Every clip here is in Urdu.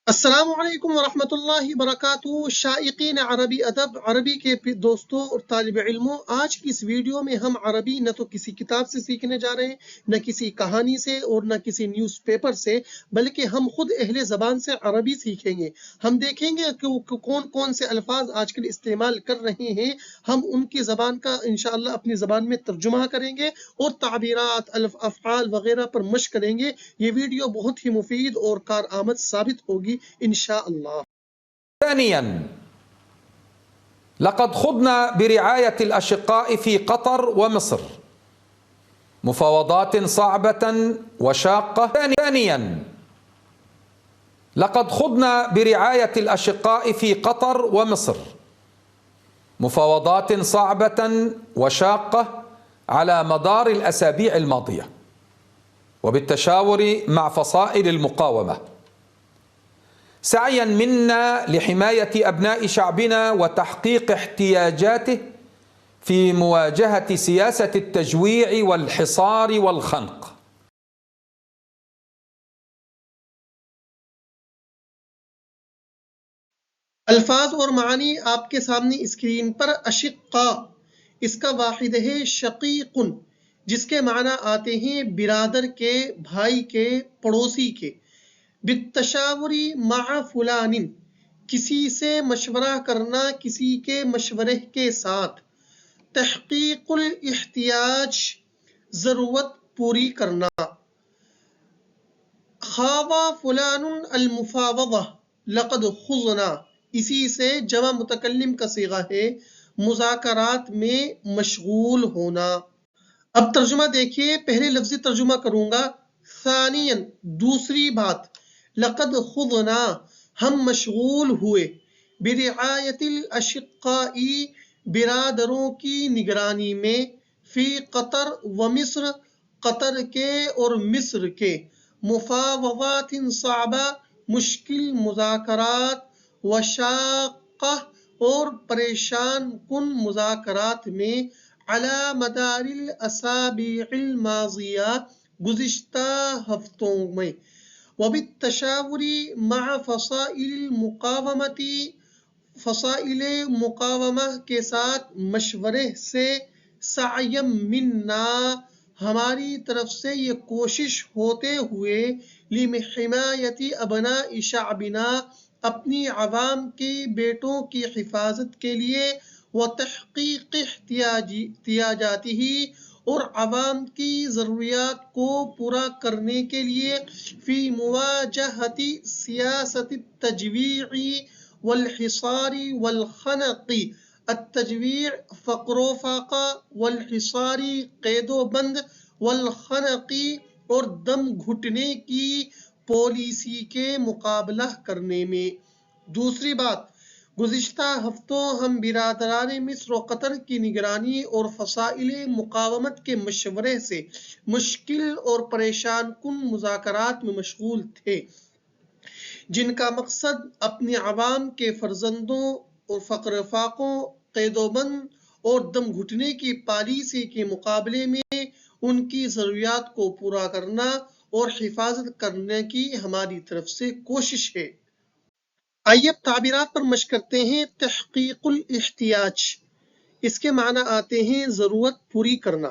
السلام علیکم ورحمۃ اللہ وبرکاتہ۔ شائقین عربی ادب، عربی کے دوستوں اور طالب علموں، آج کی اس ویڈیو میں ہم عربی نہ تو کسی کتاب سے سیکھنے جا رہے ہیں، نہ کسی کہانی سے اور نہ کسی نیوز پیپر سے، بلکہ ہم خود اہل زبان سے عربی سیکھیں گے۔ ہم دیکھیں گے کہ کون کون سے الفاظ آج کل استعمال کر رہے ہیں، ہم ان کی زبان کا انشاءاللہ اپنی زبان میں ترجمہ کریں گے اور تعبیرات، افعال وغیرہ پر مشق کریں گے۔ یہ ویڈیو بہت ہی مفید اور کارآمد ثابت ہوگی انشاءاللہ۔ ثانيا، لقد خضنا برعاية الأشقاء في قطر ومصر مفاوضات صعبة وشاقة. ثانيا، لقد خضنا برعاية الأشقاء في قطر ومصر مفاوضات صعبة وشاقة على مدار الأسابيع الماضية، وبالتشاور مع فصائل المقاومة، سعيا منا لحماية أبناء شعبنا وتحقيق احتياجاته في مواجهة سياسة التجويع والحصار والخنق. الفاظ اور معنی آپ کے سامنے اسکرین پر۔ اشقا اس کا واحد ہے شقیق، جس کے معنی آتے ہیں برادر کے، بھائی کے، پڑوسی کے۔ بالتشاوری مع فلان کسی سے مشورہ کرنا، کسی کے مشورے کے ساتھ۔ تحقیق الاحتیاج ضرورت پوری کرنا۔ خاض فلان المفاوضہ لقد خضنا اسی سے جمع متکلم کا صیغہ ہے، مذاکرات میں مشغول ہونا۔ اب ترجمہ دیکھیے، پہلے لفظی ترجمہ کروں گا۔ ثانیاً دوسری بات، لقد خضنا ہم مشغول ہوئے، برعایت الاشقاء برادروں کی نگرانی میں، فی قطر و مصر قطر کے اور مصر کے، مفاوضات صعبہ مشکل مذاکرات، وشاقہ اور پریشان کن مذاکرات میں، علی مدار الاسابیع الماضیہ گزشتہ ہفتوں میں، وبالتشاور مع فصائل المقاومۃ فصائل مقاومہ کے ساتھ مشورے سے، سعی منا ہماری طرف سے یہ کوشش ہوتے ہوئے، لحمایت ابناء شعبنا اپنی عوام کے بیٹوں کی حفاظت کے لیے، وتحقیق احتیاجاتہ اور عوام کی ضروریات کو پورا کرنے کے لیے، فی مواجہۃ سیاست التجویع والحصار والخنق التجویع فقر و فاقہ، والحصار قید و بند، والخنق اور دم گھٹنے کی پالیسی کے مقابلہ کرنے میں۔ دوسری بات، گزشتہ ہفتوں ہم برادران مصر و قطر کی نگرانی اور فصائل مقاومت کے مشورے سے مشکل اور پریشان کن مذاکرات میں مشغول تھے، جن کا مقصد اپنی عوام کے فرزندوں اور فقر فاقوں، قید و بند اور دم گھٹنے کی پالیسی کے مقابلے میں ان کی ضروریات کو پورا کرنا اور حفاظت کرنے کی ہماری طرف سے کوشش ہے۔ آئیے اب تعبیرات پر مشق کرتے ہیں۔ تحقیق الاحتیاج اس کے معنی آتے ہیں ضرورت پوری کرنا۔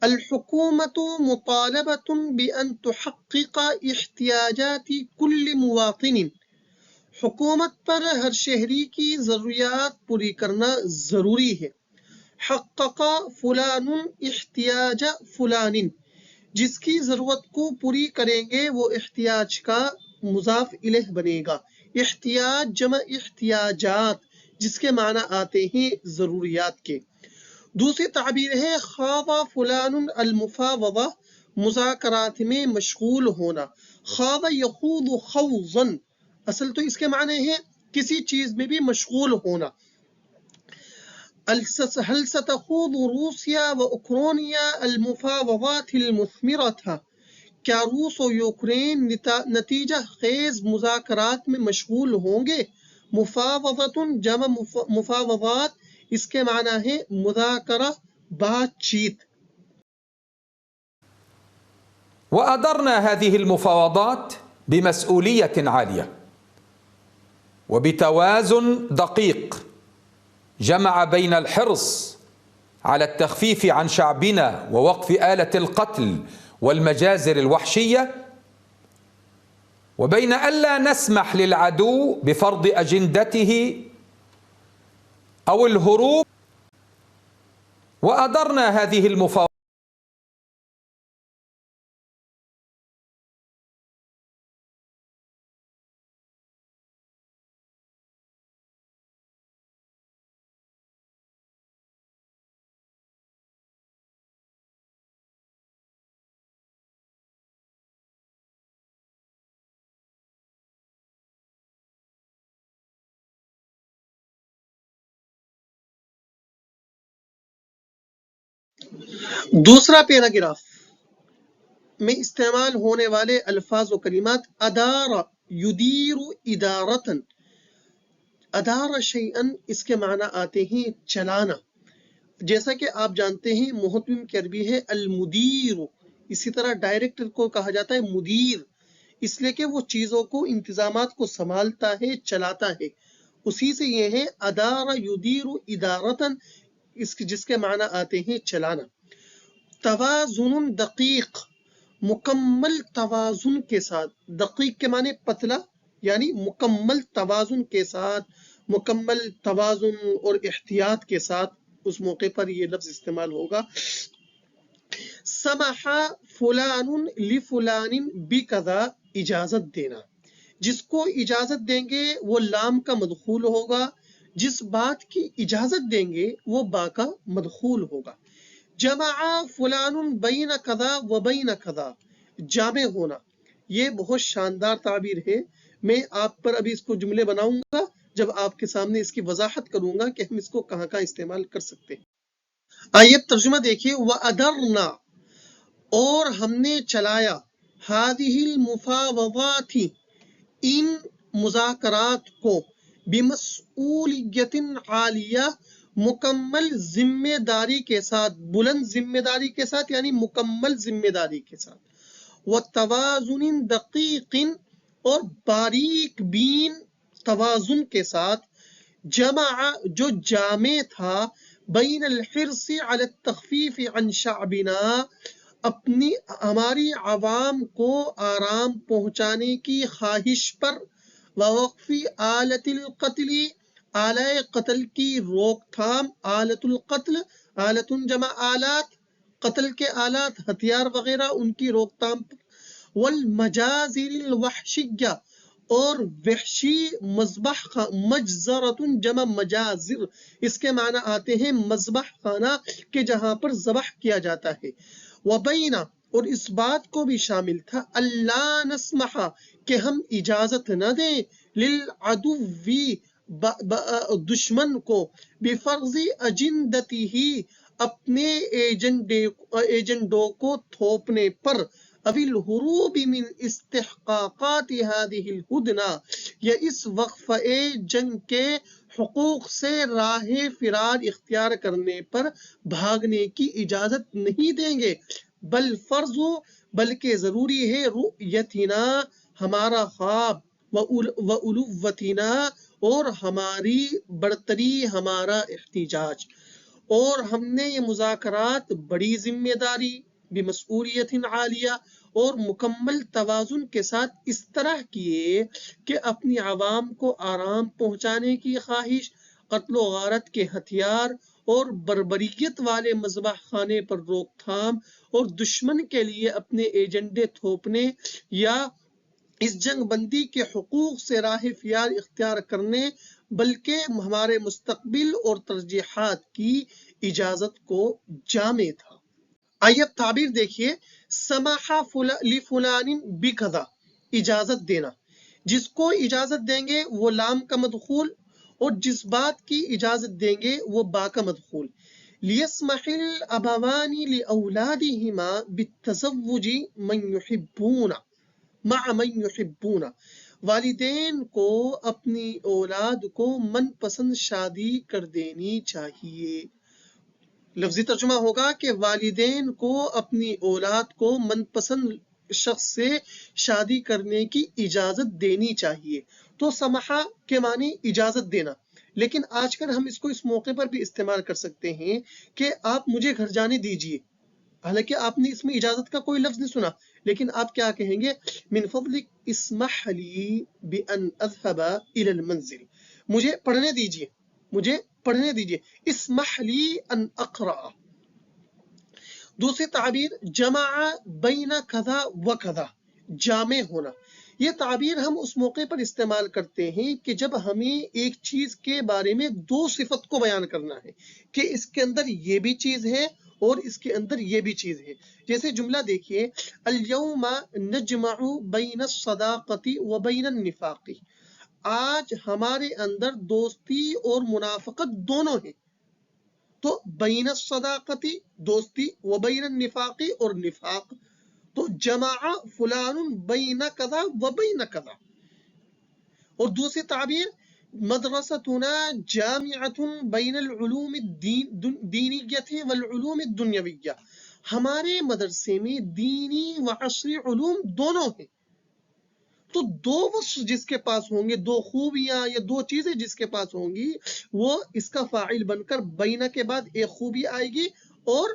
الحکومت مطالبۃ بان تحقق احتیاجات کل مواطن، حکومت پر ہر شہری کی ضروریات پوری کرنا ضروری ہے۔ حقق فلان احتیاج فلان جس کی ضرورت کو پوری کریں گے وہ احتیاج کا مضاف الیہ بنے گا۔ احتیاج جمع احتیاجات جس کے معنی آتے ہیں ضروریات کے۔ دوسری تعبیر ہے خاض فلان المفاوضہ، مذاکرات میں مشغول ہونا۔ خاض یخوض خوضا، اصل تو اس کے معنی ہے کسی چیز میں بھی مشغول ہونا۔ هل ستخوض روسیا و اوکرانیا المفاوضات المثمرة، کیا روس و یوکرین نتیجہ خیز مذاکرات میں مشغول ہوں گے؟ مفاوضات جمع مفاوضات اس کے معنی ہے مذاکرہ، بات چیت۔ وأدرنا هذه المفاوضات بمسؤولية عالية، وبتوازن دقيق جمع بين الحرص على التخفيف عن شعبنا ووقف آلة القتل والمجازر الوحشية، وبين ألا نسمح للعدو بفرض أجندته أو الهروب. وأدرنا هذه المفاوضات دوسرا پیراگراف میں استعمال ہونے والے الفاظ و کلمات ادار یدیر ادارتن، ادار شیئن اس کے معنی آتے ہیں چلانا، جیسا کہ آپ جانتے ہیں محتمم کی عربی ہے المدیر، اسی طرح ڈائریکٹر کو کہا جاتا ہے مدیر، اس لیے کہ وہ چیزوں کو انتظامات کو سنبھالتا ہے چلاتا ہے، اسی سے یہ ہے ادار یدیر ادارتن جس کے معنی آتے ہیں چلانا۔ توازن دقیق، مکمل توازن کے ساتھ، دقیق کے معنی پتلا یعنی مکمل توازن کے ساتھ، مکمل توازن اور احتیاط کے ساتھ اس موقع پر یہ لفظ استعمال ہوگا۔ سمح فلان لفلان بکذا، اجازت دینا، جس کو اجازت دیں گے وہ لام کا مدخول ہوگا، جس بات کی اجازت دیں گے وہ با کا مدخول ہوگا۔ جمع فلان بین کذا و بین کذا، جامع ہونا، یہ بہت شاندار تعبیر ہے، میں آپ پر ابھی اس کو جملے بناؤں گا جب آپ کے سامنے اس کی وضاحت کروں گا کہ ہم اس کو کہاں کہاں استعمال کر سکتے ہیں۔ آئیے ترجمہ دیکھیے، وَأَدَرْنَا، اور ہم نے چلایا، هَذِهِ الْمُفَاوَضَاتِ، ان مذاکرات کو، بِمَسْئُولِيَّةٍ عَالِيَةٍ، مکمل ذمہ داری کے ساتھ، بلند ذمہ داری کے ساتھ یعنی مکمل ذمہ داری کے ساتھ، وَتَوَازُنٍ دَقِيقٍ، اور باریک بین توازن کے ساتھ، جمع جو جامع تھا، بین الحرص علی التخفیف عن شعبنا، اپنی ہماری عوام کو آرام پہنچانے کی خواہش پر، ووقف آلت القتل، آلہ قتل کی روک تھام، آلت القتل، آلت جمع آلات، قتل کے آلات ہتھیار وغیرہ ان کی روک تھام، والمجازر الوحشیہ، اور وحشی مذبح، مجزرۃ جمع مجازر، اس کے معنی آتے ہیں مذبح خانہ کہ جہاں پر ذبح کیا جاتا ہے۔ وبینہ، اور اس بات کو بھی شامل تھا، اللہ نسمح، کہ ہم اجازت نہ دیں، للعدو، دشمن کو، بفرض اجندتہ، اپنے ایجنڈوں کو تھوپنے پر، ابی الہروب من استحقاقات هذه الہدنہ، یا اس وقفہ جنگ کے حقوق سے راہ فرار اختیار کرنے پر بھاگنے کی اجازت نہیں دیں گے، بل فرض، بلکہ ضروری ہے، رؤیتنا، ہمارا خواب، وَأُلُوَّتِنَا، اور ہماری برتری، ہمارا احتجاج، اور ہم نے یہ مذاکرات بڑی ذمہ داری، بمسئولیت عالیہ، اور مکمل توازن کے ساتھ اس طرح کیے کہ اپنی عوام کو آرام پہنچانے کی خواہش، قتل و غارت کے ہتھیار اور بربریت والے مذبح خانے پر روک تھام، اور دشمن کے لیے اپنے ایجنڈے تھوپنے یا اس جنگ بندی کے حقوق سے راہ فرار اختیار کرنے، بلکہ ہمارے مستقبل اور ترجیحات کی اجازت کو جامع تھا۔ آئیے اب تعبیر دیکھیے، سمح لفلان بکذا، اجازت دینا، جس کو اجازت دیں گے وہ لام کا مدخول، اور جس بات کی اجازت دیں گے وہ با کا مدخول۔ لیسمح الابوان لاولادہما بالتزوج من یحبون، مع من یحبون، والدین کو اپنی اولاد کو من پسند شادی کر دینی چاہیے۔ لفظی ترجمہ ہوگا کہ والدین کو اپنی اولاد کو من پسند شخص سے شادی کرنے کی اجازت دینی چاہیے. تو سمحا کے معنی اجازت دینا، لیکن آج کل ہم اس کو اس موقع پر بھی استعمال کر سکتے ہیں کہ آپ مجھے گھر جانے دیجیے. حالانکہ آپ نے اس میں اجازت کا کوئی لفظ نہیں سنا، لیکن آپ کیا کہیں گے؟ من فضلک اسمح لی بان اذهب الى المنزل، مجھے پڑھنے دیجیے، مجھے پڑھنے دیجیے. اسمح لی ان اقرأ. دوسری تعبیر جمع بین کذا و کذا، جامع ہونا. یہ تعبیر ہم اس موقع پر استعمال کرتے ہیں کہ جب ہمیں ایک چیز کے بارے میں دو صفت کو بیان کرنا ہے کہ اس کے اندر یہ بھی چیز ہے اور اس کے اندر یہ بھی چیز ہے. جیسے جملہ دیکھیے، الیوم نجمع بین الصداقۃ و بین النفاق، آج ہمارے اندر دوستی اور منافقت دونوں ہیں. تو بین الصداقتی دوستی، و بین النفاقی اور نفاق. تو جمع فلان بین کذا و بین کذا. اور دوسری تعبیر مدرستنا جامعۃ بین العلوم الدینیۃ والعلوم الدنیویہ، ہمارے مدرسے میں دینی و عصری علوم دونوں ہیں. تو دو وصف جس کے پاس ہوں گے، دو خوبیاں یا دو چیزیں جس کے پاس ہوں گی، وہ اس کا فاعل بن کر بینہ کے بعد ایک خوبی آئے گی اور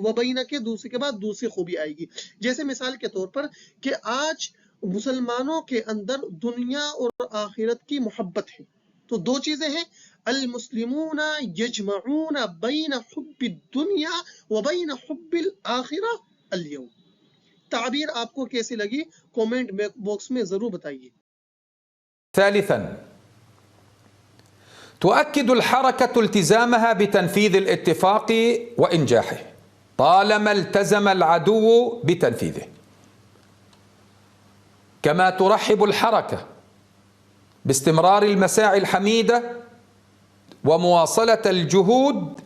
وبینہ کے دوسرے کے بعد دوسری خوبی آئے گی. جیسے مثال کے طور پر کہ آج مسلمانوں کے اندر دنیا اور آخرت کی محبت ہے. تو دو چیزیں ہیں، المسلمون یجمعون بین حب الدنیا وبین حب الآخرہ اليوم. تعبیر آپ کو کیسی لگی کومنٹ باکس میں ضرور بتائیے. ثالثا تؤكد الحركة التزامها بتنفيذ الاتفاق وإنجاحه طالما التزم العدو بتنفيذه، كما ترحب الحركة باستمرار المساعي الحميدة ومواصلة الجهود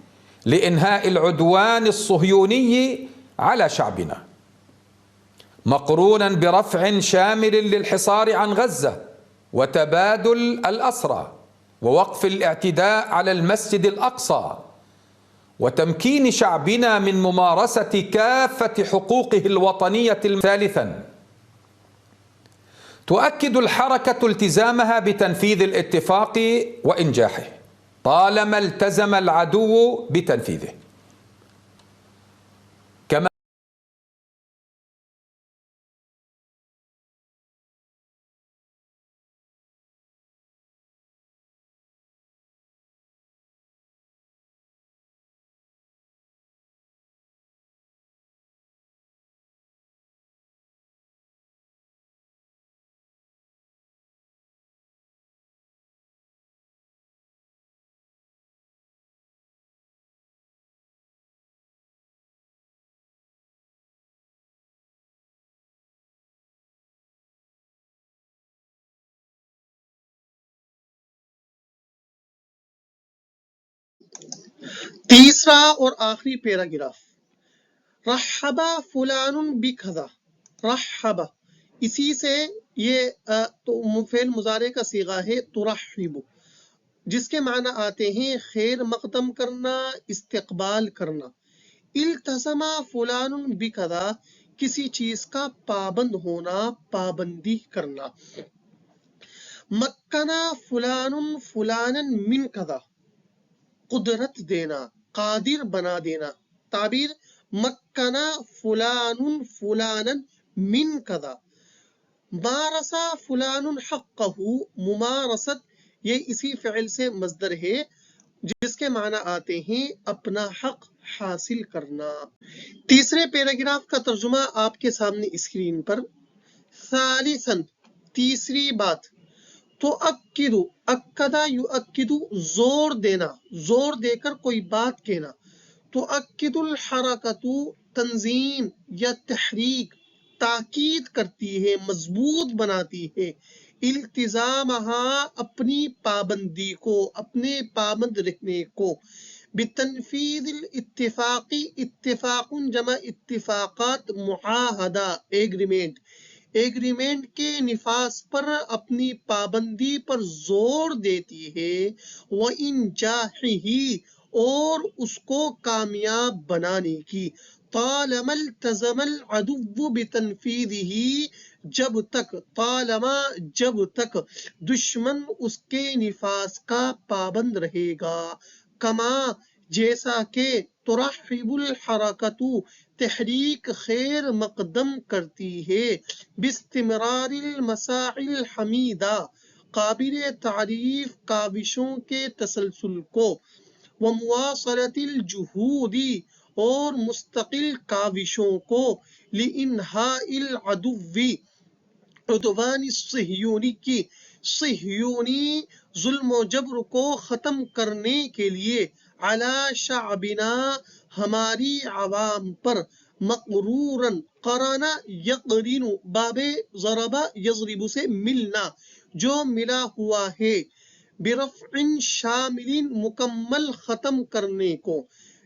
لإنهاء العدوان الصهيوني على شعبنا، مقرونا برفع شامل للحصار عن غزة وتبادل الأسرى ووقف الاعتداء على المسجد الأقصى وتمكين شعبنا من ممارسة كافة حقوقه الوطنية. ثالثا تؤكد الحركة التزامها بتنفيذ الاتفاق وإنجاحه طالما التزم العدو بتنفيذه، كما تیسرا اور آخری پیراگراف، رحب فلان بکذا. رحب، اسی سے یہ فعل مضارع کا صیغہ ہے ترحب، جس کے معنی آتے ہیں خیر مقدم کرنا، استقبال کرنا. التزم فلان بکذا، کسی چیز کا پابند ہونا، پابندی کرنا. مکنا فلان فلانا من کذا، قدرت دینا، قادر بنا دینا. تعبیر مکنا فلان فلانا من کذا. مارسا فلان حقہ، ممارست یہ اسی فعل سے مصدر ہے جس کے معنی آتے ہیں اپنا حق حاصل کرنا. تیسرے پیراگراف کا ترجمہ آپ کے سامنے اسکرین پر. ثالثا، تیسری بات، تؤکد، اکدا یؤکد، زور دینا، زور دے کر کوئی بات کہنا. تؤکد الحرکت، تنظیم یا تحریک تاکید کرتی ہے، مضبوط بناتی ہے. التزامها، اپنی پابندی کو، اپنے پابند رہنے کو. بتنفیذ الاتفاق، اتفاق جمع اتفاقات، معاہدہ ایگریمنٹ، ایگریمنٹ کے نفاذ پر اپنی پابندی پر زور دیتی ہے. وَإِنْجَاحِهِ، اور اس کو کامیاب بنانے کی. طالما التزم العدو بتنفیذه، جب تک، طالما جب تک دشمن اس کے نفاذ کا پابند رہے گا، کما جیسا کہ ترحب الحرکت تحریک خیر مقدم کرتی ہے، باستمرار المساعی الحمیدہ قابل تعریف کاوشوں کے تسلسل کو، ومواصلت الجہود اور مستقل کاوشوں کو، لانہاء العدو عدوان الصہیونی کی صہیونی ظلم و جبر کو ختم کرنے کے لیے، علی شعبنا ہماری عوام پر، مقروراً قرانا یقرین باب ضرب یضرب سے ملنا، جو ملا ہوا ہے، برفع شامل مکمل ختم کرنے کو،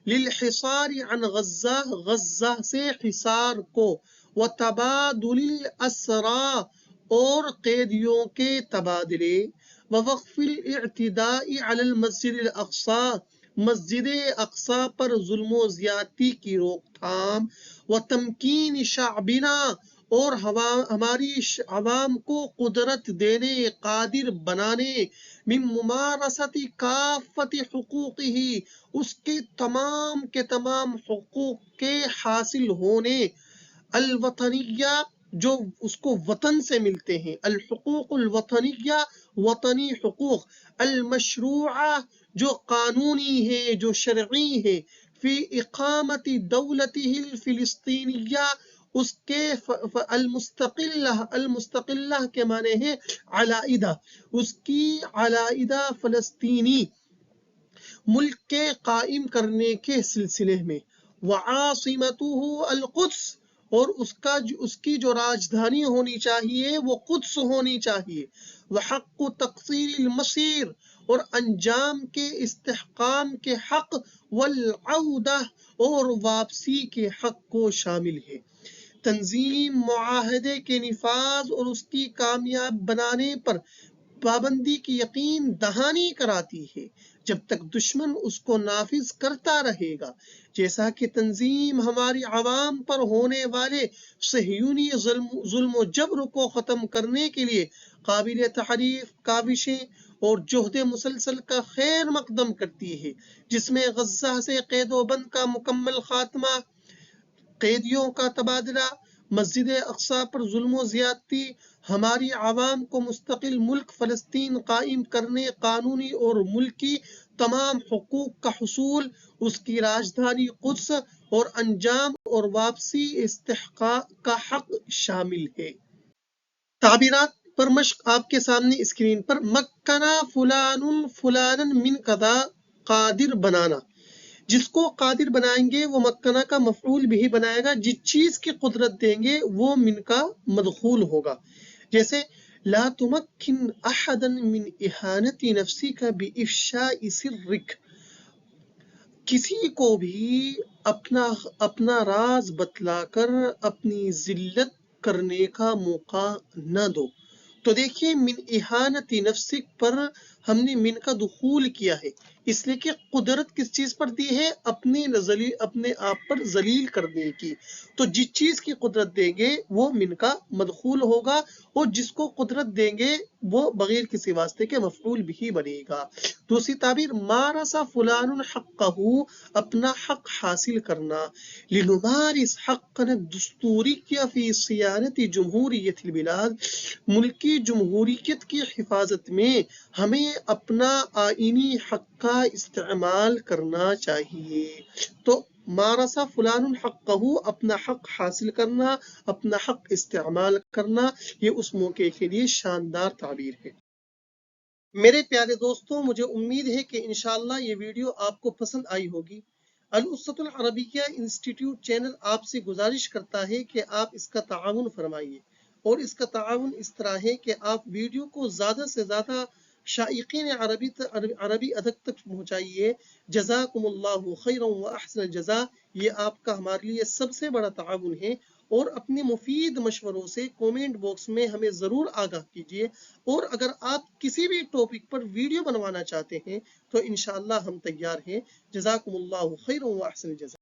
للحصار عن غزہ غزہ سے حصار کو، وتبادل الاسرى اور قیدیوں کے تبادلے، ووقف الاعتداء علی المسجد الاقصی مسجد اقصی پر ظلم و زیادتی کی روک تھام، وتمکین شعبنا اور ہماری عوام کو قدرت دینے، قادر بنانے، من ممارست کافت حقوقہ اس کے تمام حقوق کے حاصل ہونے، الوطنیہ جو اس کو وطن سے ملتے ہیں، الحقوق الوطنیہ وطنی حقوق، المشروعہ جو قانونی ہے، جو شرعی ہے، فی اقامت دولتہ الفلسطینیہ اس کے المستقلہ کے معنی ہے علاحدہ، اس کی علاحدہ فلسطینی ملک کے قائم کرنے کے سلسلے میں، وعاصمتہ القدس اور اس کی جو راجدھانی ہونی چاہیے وہ قدس ہونی چاہیے، وحق تقصیر المصیر اور انجام کے استحکام کے حق، والعودہ اور واپسی کے حق کو شامل ہے۔ تنظیم معاہدے کے نفاذ اور اس کی کامیاب بنانے پر پابندی کی یقین دہانی کراتی ہے، جب تک دشمن اس کو نافذ کرتا رہے گا، جیسا کہ تنظیم ہماری عوام پر ہونے والے صہیونی ظلم و جبر کو ختم کرنے کے لیے قابل تعریف کاوشیں اور جہد مسلسل کا خیر مقدم کرتی ہے، جس میں غزہ سے قید و بند کا مکمل خاتمہ، قیدیوں کا تبادلہ، مسجد اقصی پر ظلم و زیادتی، ہماری عوام کو مستقل ملک فلسطین قائم کرنے، قانونی اور ملکی تمام حقوق کا حصول، اس کی راجدھانی قدس اور انجام اور واپسی استحقاق کا حق شامل ہے۔ تعبیرات پر مشق آپ کے سامنے اسکرین پر، مکنا فلان فلانا من کذا، قادر بنانا، جس کو قادر بنائیں گے وہ مکنا کا مفعول بھی بنائے گا، جس چیز کی قدرت دیں گے وہ من کا مدخول ہوگا، جیسے لا تمکن احدا من اہانت نفسک بافشاء سرک، کسی کو بھی اپنا راز بتلا کر اپنی ذلت کرنے کا موقع نہ دو۔ تو دیکھیے من اہانت نفسک پر ہم نے من کا دخول کیا ہے، اس لیے کہ قدرت کس چیز پر دی ہے، اپنے آپ پر ذلیل کرنے کی، تو جس چیز کی قدرت دیں گے وہ من کا مدخول ہوگا، اور جس کو قدرت دیں گے وہ بغیر کسی واسطے کے مفعول بھی بنے گا۔ دوسری تعبیر مارس فلان حقہ، اپنا حق حاصل کرنا، لنمارس حقنا الدستوریہ فی صیانت جمہوریت البلاد، ملکی جمہوریت کی حفاظت میں ہمیں اپنا آئینی حق کا استعمال کرنا چاہیے۔ تو مارسا فلان حقہ، اپنا حق حاصل کرنا، اپنا حق استعمال کرنا، یہ اس موقع کے لیے شاندار تعبیر ہے۔ میرے پیارے دوستوں، مجھے امید ہے کہ انشاءاللہ یہ ویڈیو آپ کو پسند آئی ہوگی۔ الاسوۃ العربیہ انسٹیٹیوٹ چینل آپ سے گزارش کرتا ہے کہ آپ اس کا تعاون فرمائیے، اور اس کا تعاون اس طرح ہے کہ آپ ویڈیو کو زیادہ سے زیادہ شائقین عربی ادب تک پہنچائیے۔ جزاکم اللہ خیرا و احسن الجزاء، یہ آپ کا ہمارے لیے سب سے بڑا تعاون ہے، اور اپنے مفید مشوروں سے کومنٹ باکس میں ہمیں ضرور آگاہ کیجیے، اور اگر آپ کسی بھی ٹاپک پر ویڈیو بنوانا چاہتے ہیں تو انشاءاللہ ہم تیار ہیں۔ جزاکم اللہ خیرا و احسن الجزاء۔